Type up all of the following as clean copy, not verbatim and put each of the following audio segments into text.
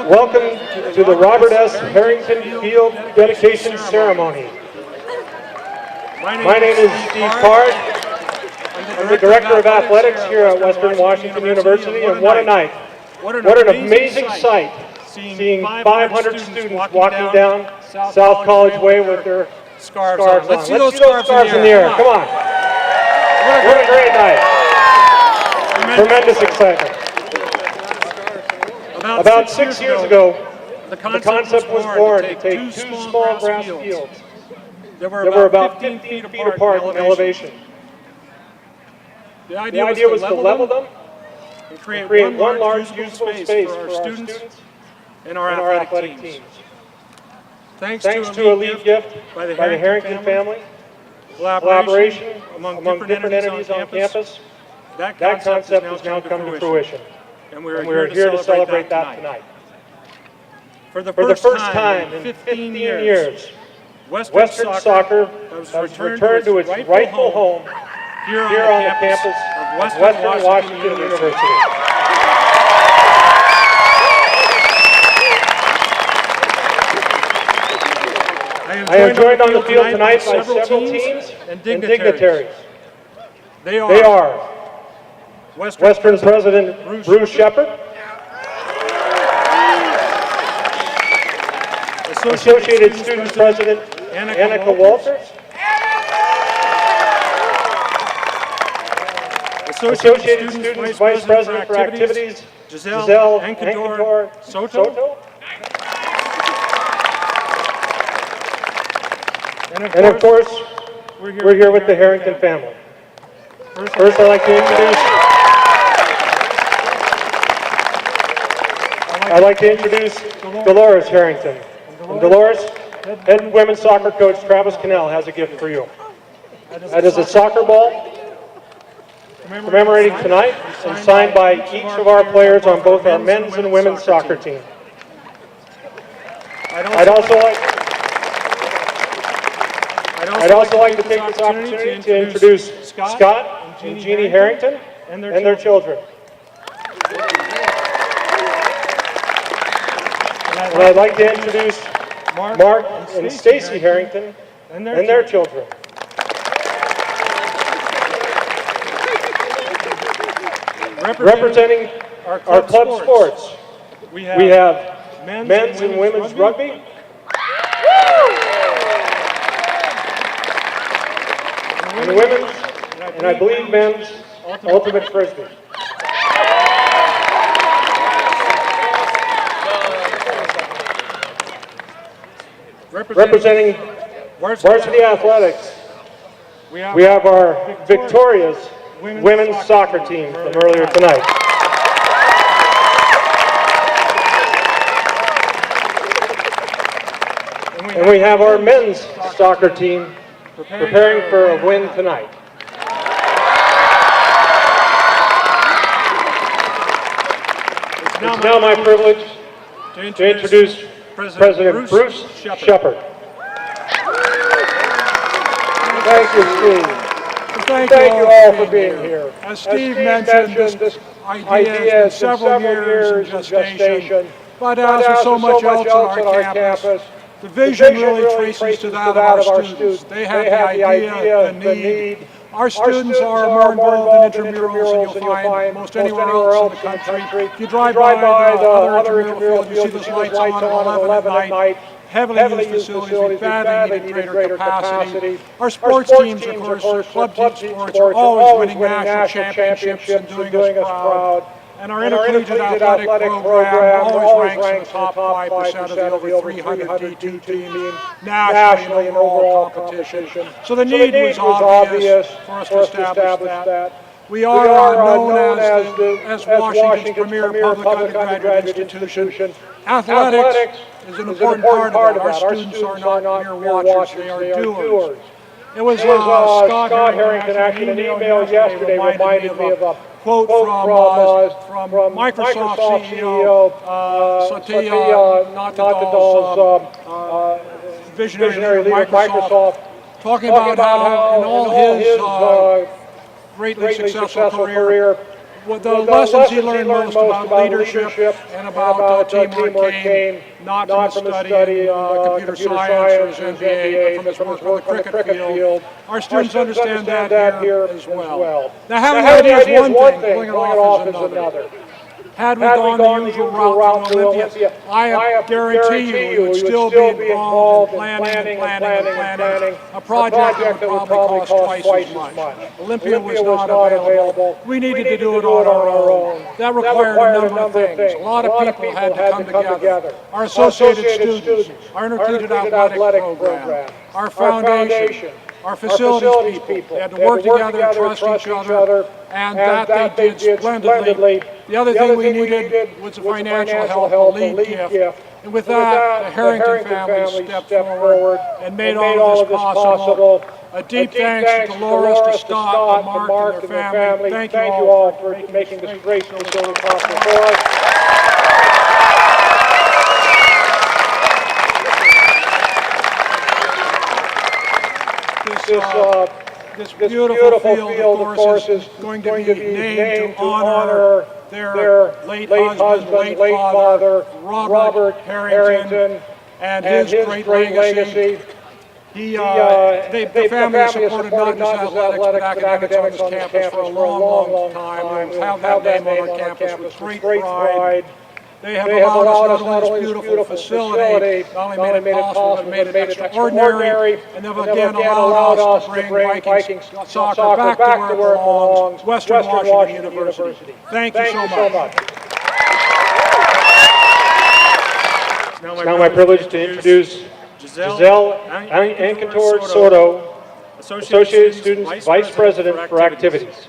Welcome to the Robert S. Harrington Field dedication ceremony. My name is Steve Card. I'm the Director of Athletics here at Western Washington University, and what a night. What an amazing sight, seeing 500 students walking down South College Way with their scarves on. Let's see those scarves in the air. Come on. What a great night. Tremendous excitement. About 6 years ago, the concept was born to take two small grass fields that were about 15 feet apart in elevation. The idea was to level them and create one large useful space for our students and our athletic teams. Thanks to a lead gift by the Harrington family, collaboration among different entities on campus, that concept has now come to fruition. And we're here to celebrate that tonight. For the first time in 15 years, Western soccer has returned to its rightful home here on the campus of Western Washington University. I am joined on the field tonight by several teams and dignitaries. They are Western President Bruce Shepard, Associated Students President Annika Walters, Associated Students Vice President for Activities Giselle Ankador Soto, and of course, we're here with the Harrington family. First, I'd like to introduce Dolores Harrington. And Dolores, head women's soccer coach Travis Cannell has a gift for you. That is a soccer ball commemorating tonight and signed by each of our players on both our men's and women's soccer team. I'd also like to take this opportunity to introduce Scott and Jeannie Harrington and their children. And I'd like to introduce Mark and Stacy Harrington and their children. Representing our club sports, we have men's and women's rugby, and women's, and I believe men's ultimate frisbee. Representing varsity athletics, we have our victorious women's soccer team from earlier tonight. And we have our men's soccer team preparing for a win tonight. It's now my privilege to introduce President Bruce Shepard. Thank you, Steve. Thank you all for being here. As Steve mentioned, this idea is several years in gestation, but as with so much else on our campus, the vision really traces to that of our students. They have the idea, the need. Our students are more involved in intramurals than you'll find most anywhere else in the country. If you drive by the other intramural fields, you see those lights on at 11 at night. Heavily used facilities, badly needed greater capacity. Our sports teams, of course, our club team sports are always winning national championships and doing us proud. And our intercollegiate athletic program always ranks in the top 5% of the over 300 D2 teams nationally in overall competition. So the need was obvious for us to establish that. We are known as Washington's premier public undergraduate institution. Athletics is an important part of that. Our students are not mere watchers, they are doers. It was Scott Harrington actually in an email yesterday reminded me of a quote from Microsoft CEO Satya Nadell's visionary leader of Microsoft, talking about how in all his greatly successful career, the lessons he learned most about leadership and about teamwork came not from his study in computer science or his MBA, but from his work on the cricket field. Our students understand that here as well. Now, having ideas is one thing, pulling it off is another. Had we gone the usual route to Olympia, I guarantee you we would still be involved in planning a project that would probably cost twice as much. Olympia was not available. We needed to do it on our own. That required a number of things. A lot of people had to come together. Our associated students, our intercollegiate athletic program, our foundation, our facilities people. They had to work together, trust each other, and that they did splendidly. The other thing we needed was the financial help, a lead gift. And with that, the Harrington family stepped forward and made all of this possible. A deep thanks to Dolores, to Scott, to Mark, and their family. Thank you all for making this great facility possible for us. This beautiful field, of course, is going to be named to honor their late husband, late father, Robert Harrington, and his great legacy. The family supported not just athletics, but academics on this campus for a long time. We have that name on our campus with great pride. They have allowed us not only this beautiful facility, not only made it possible, but made it extraordinary, and they've again allowed us to bring Vikings soccer back to where it belongs, Western Washington University. Thank you so much. It's now my privilege to introduce Giselle Ancantor Soto, Associated Students Vice President for Activities.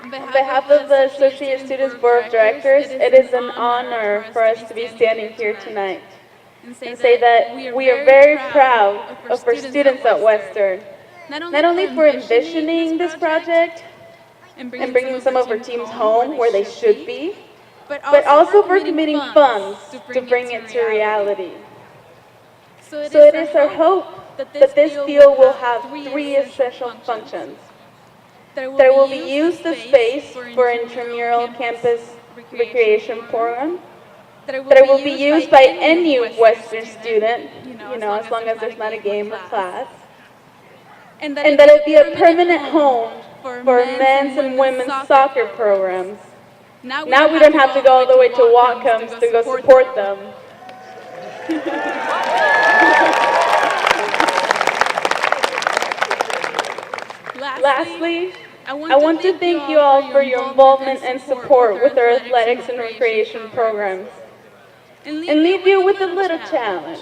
On behalf of the Associate Students Board of Directors, it is an honor for us to be standing here tonight and say that we are very proud of our students at Western, not only for envisioning this project and bringing some of our teams home where they should be, but also for committing funds to bring it to reality. So it is our hope that this field will have three essential functions. There will be used as space for intramural campus recreation program. That it will be used by any Western student, as long as there's not a game or class. And that it will be a permanent home for men's and women's soccer programs. Now we don't have to go all the way to Whatcombs to go support them. Lastly, I want to thank you all for your involvement and support with our athletics and recreation programs. And leave you with a little challenge.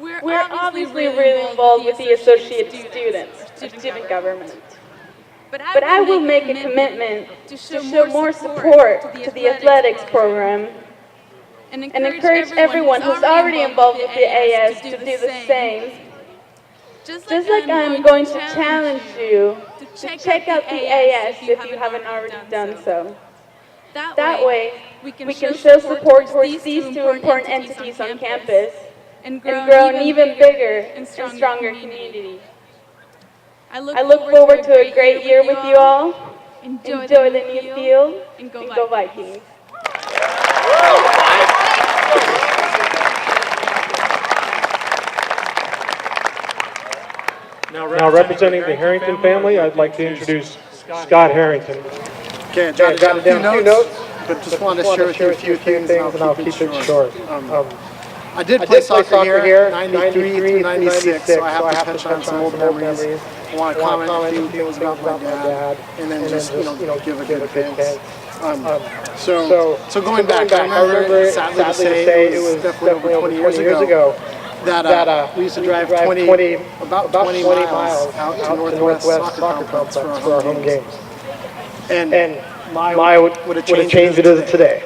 We're obviously really involved with the associated students, student government. But I will make a commitment to show more support to the athletics program and encourage everyone who's already involved with the AS to do the same. Just like I'm going to challenge you to check out the AS if you haven't already done so. That way, we can show support towards these two important entities on campus and grow an even bigger and stronger community. I look forward to a great year with you all. Enjoy the new field, and go Vikings. Now representing the Harrington family, I'd like to introduce Scott Harrington. Okay, I jotted down a few notes, but just wanted to share with you a few things, and I'll keep it short. I did play soccer here, 93 through 96, so I have to touch on some old memories. I want to comment a few things about my dad, and then just, give a good opinion. So going back, I remember, sadly to say, it was definitely over 20 years ago, that we used to drive about 20 miles out to Northwest Soccer Complex for our home games. And my would have changed it as today.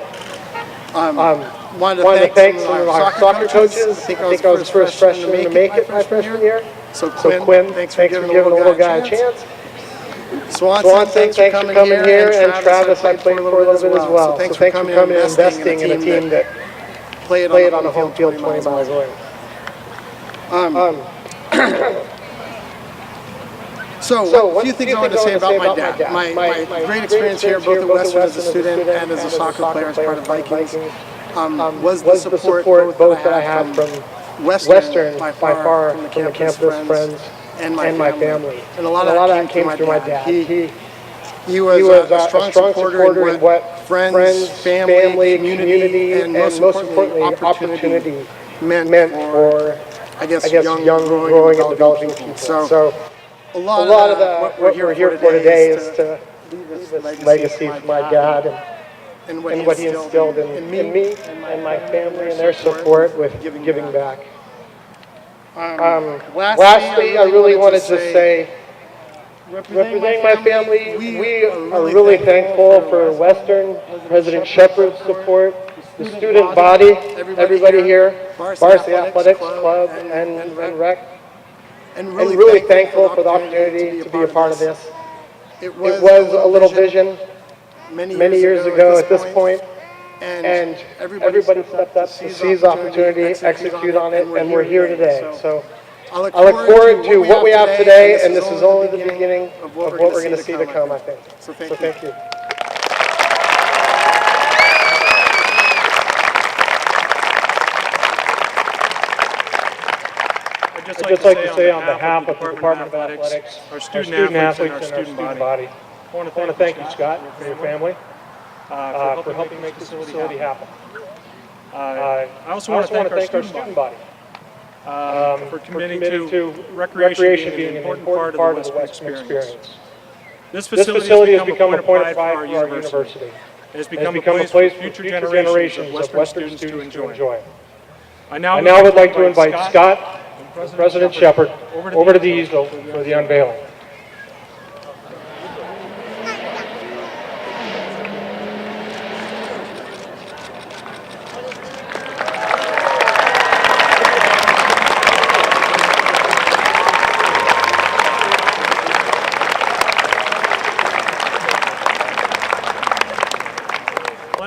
Wanted to thank some of our soccer coaches. I think I was the first freshman to make it my freshman year. So Quinn, thanks for giving the little guy a chance. Swanson, thanks for coming here. And Travis, I played for a little bit as well. So thanks for coming and investing in a team that played on a home field 20 miles away. So, a few things I want to say about my dad. My great experience here, both at Western as a student and as a soccer player as part of Vikings, was the support both that I had from Western by far, from the campus friends, and my family. And a lot of that came through my dad. He was a strong supporter in what friends, family, community, and most importantly, opportunity meant for, I guess young growing and developing people. So a lot of what we're here for today is to leave this legacy for my dad and what he instilled in me and my family and their support with giving back. Lastly, I really wanted to say, representing my family, we are really thankful for Western, President Shepard's support, the student body, everybody here, Varsity Athletics Club, and Rec. And really thankful for the opportunity to be a part of this. It was a little vision many years ago at this point, and everybody stepped up to seize the opportunity, execute on it, and we're here today. So I look forward to what we have today, and this is only the beginning of what we're going to see to come, I think. So thank you. I'd just like to say on behalf of the Department of Athletics, our student athletes, and our student body, I want to thank you, Scott, and your family for helping make this facility happen. I also want to thank our student body for committing to recreation being an important part of the Western experience. This facility has become a point of pride for our university. It has become a place for future generations of Western students to enjoy. I now would like to invite Scott and President Shepard over to the easel for the unveiling.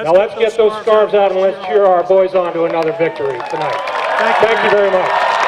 Now let's get those scarves out and let's cheer our boys on to another victory tonight. Thank you very much.